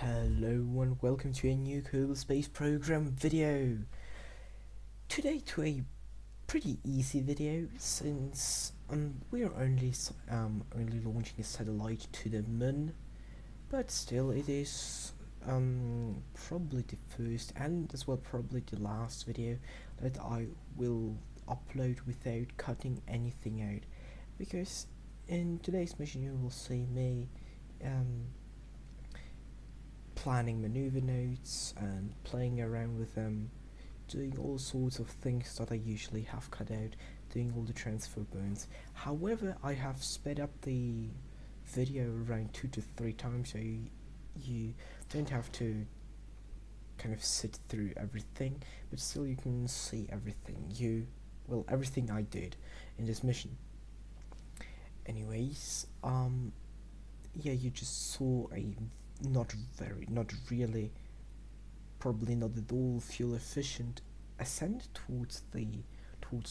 Hello and welcome to a new Kerbal Space Program video. Today to a pretty easy video since we are only launching a satellite to the moon, but still it is probably the first and as well probably the last video that I will upload without cutting anything out, because in today's mission you will see me planning maneuver notes and playing around with them, doing all sorts of things that I usually have cut out, doing all the transfer burns. However, I have sped up the video around 2 to 3 times, so you don't have to kind of sit through everything, but still you can see everything. Everything I did in this mission. Anyways, yeah, you just saw a not really, probably not at all fuel efficient ascent towards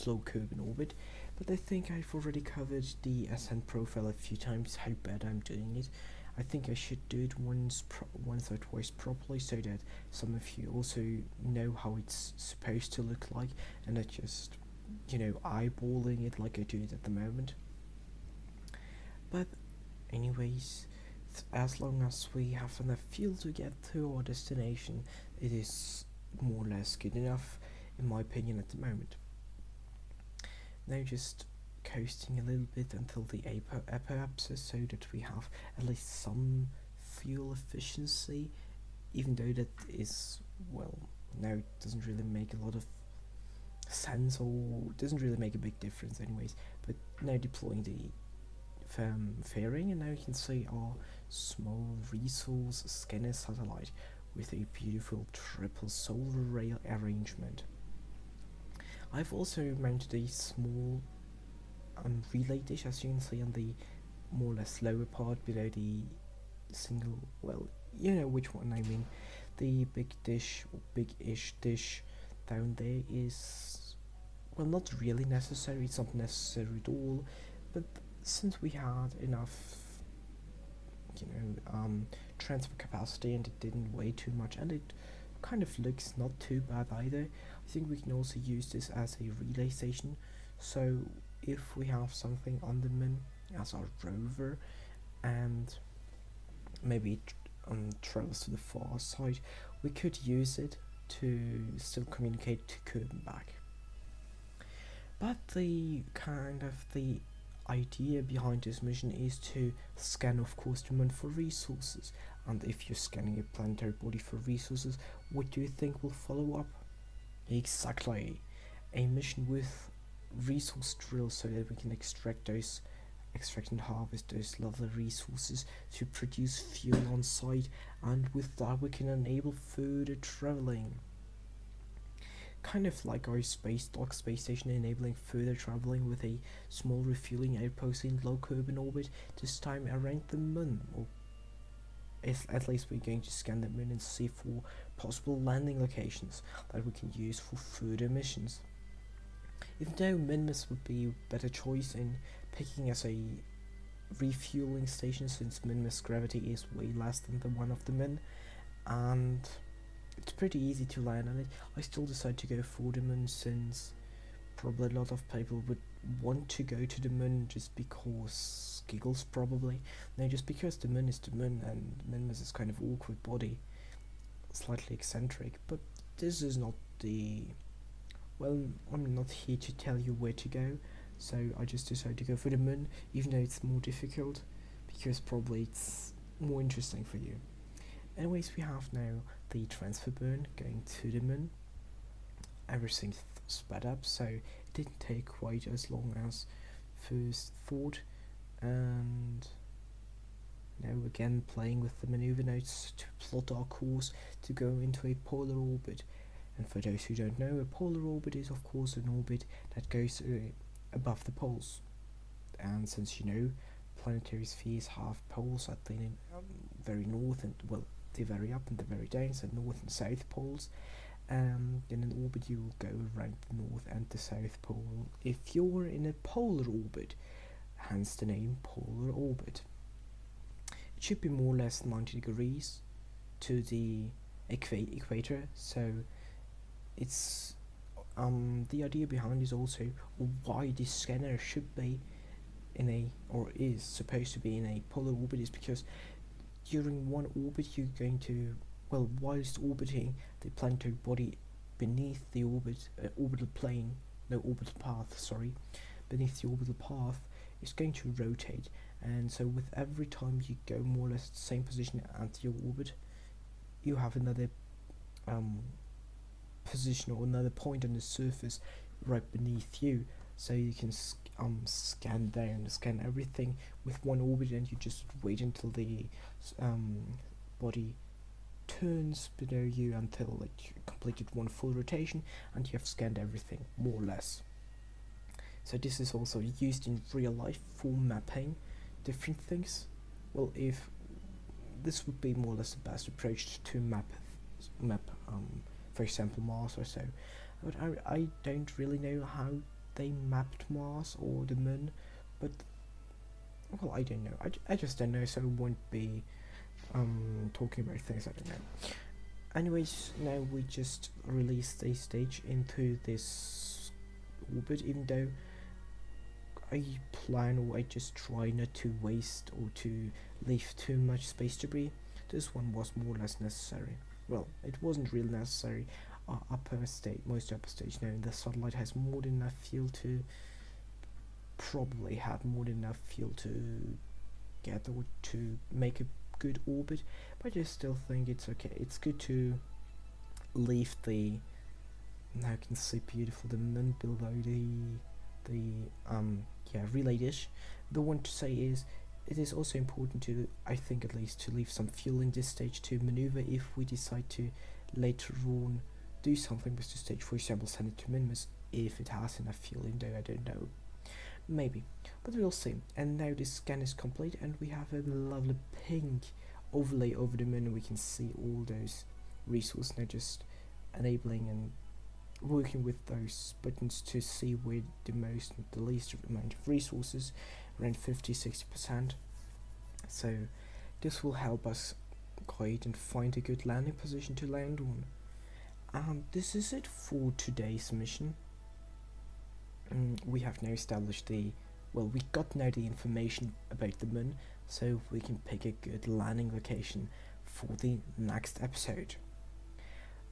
low Kerbal orbit, but I think I've already covered the ascent profile a few times, how bad I'm doing it. I think I should do it once or twice properly, so that some of you also know how it's supposed to look like, and not just, eyeballing it like I do it at the moment. But anyways, as long as we have enough fuel to get to our destination, it is more or less good enough, in my opinion, at the moment. Now just coasting a little bit until the apoapsis, so that we have at least some fuel efficiency, even though that is, well, now it doesn't really make a lot of sense, or doesn't really make a big difference anyways. But now deploying the fairing, and now you can see our small resource scanner satellite with a beautiful triple solar rail arrangement. I've also mounted a small relay dish, as you can see on the more or less lower part below the single, well, you know which one I mean. The big dish, or big-ish dish down there is, well, not really necessary, it's not necessary at all, but since we had enough transfer capacity and it didn't weigh too much, and it kind of looks not too bad either, I think we can also use this as a relay station. So if we have something on the moon as our rover, and maybe it travels to the far side, we could use it to still communicate to Kerbal and back. But the idea behind this mission is to scan, of course, the moon for resources. And if you're scanning a planetary body for resources, what do you think will follow up? Exactly, a mission with resource drills, so that we can extract and harvest those lovely resources to produce fuel on site, and with that we can enable further traveling. Kind of like our space station enabling further traveling with a small refueling outpost in low Kerbal orbit, this time around the moon. Or at least we're going to scan the moon and see for possible landing locations that we can use for further missions. Even though Minmus would be a better choice in picking as a refueling station, since Minmus gravity is way less than the one of the moon, and it's pretty easy to land on it, I still decide to go for the moon, since probably a lot of people would want to go to the moon just because giggles, probably. No, just because the moon is the moon, and Minmus is kind of awkward body, slightly eccentric. But this is not the, well, I'm not here to tell you where to go, so I just decided to go for the moon, even though it's more difficult, because probably it's more interesting for you. Anyways, we have now the transfer burn going to the moon. Everything's sped up, so it didn't take quite as long as first thought. And now again playing with the maneuver notes to plot our course to go into a polar orbit. And for those who don't know, a polar orbit is of course an orbit that goes above the poles. And since planetary spheres have poles at the very north and, well, the very up and the very down, so north and south poles. In an orbit you will go around the north and the south pole if you're in a polar orbit, hence the name polar orbit. It should be more or less 90 degrees to the equator. So it's the idea behind is also why this scanner should be in a, or is supposed to be in a polar orbit, is because during one orbit you're going to, well, whilst orbiting the planetary body beneath the orbital plane, no, orbital path, sorry, beneath the orbital path, it's going to rotate, and so with every time you go more or less the same position at your orbit, you have another position or another point on the surface right beneath you, so you can scan down, scan everything with one orbit, and you just wait until the body turns below you until like you completed one full rotation and you have scanned everything more or less. So this is also used in real life for mapping different things. Well, if this would be more or less the best approach to map for example Mars or so, but I don't really know how they mapped Mars or the Moon, but well, I don't know, I just don't know, so I won't be talking about things I don't know. Anyways, now we just release the stage into this orbit, even though I plan, or I just try not to waste or to leave too much space debris. This one was more or less necessary. Well, it wasn't really necessary. Most upper stage now, the satellite has more than enough fuel to, probably have more than enough fuel to get or to make a good orbit, but I still think it's okay. It's good to leave the, now you can see beautiful the moon below the relay dish. The one to say is, it is also important to, I think at least, to leave some fuel in this stage to maneuver if we decide to later on do something with the stage, for example send it to Minmus if it has enough fuel, in though I don't know, maybe, but we'll see. And now this scan is complete and we have a lovely pink overlay over the moon, and we can see all those resources. Now just enabling and working with those buttons to see where the most and the least amount of resources, around 50-60%. So this will help us guide and find a good landing position to land on. And this is it for today's mission. We have now established we got now the information about the moon, so we can pick a good landing location for the next episode.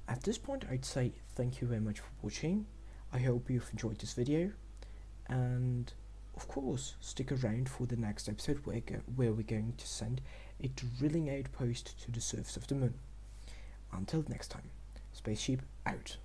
At this point I'd say thank you very much for watching. I hope you've enjoyed this video, and of course stick around for the next episode where we're going to send a drilling outpost to the surface of the moon. Until next time, Spaceship out.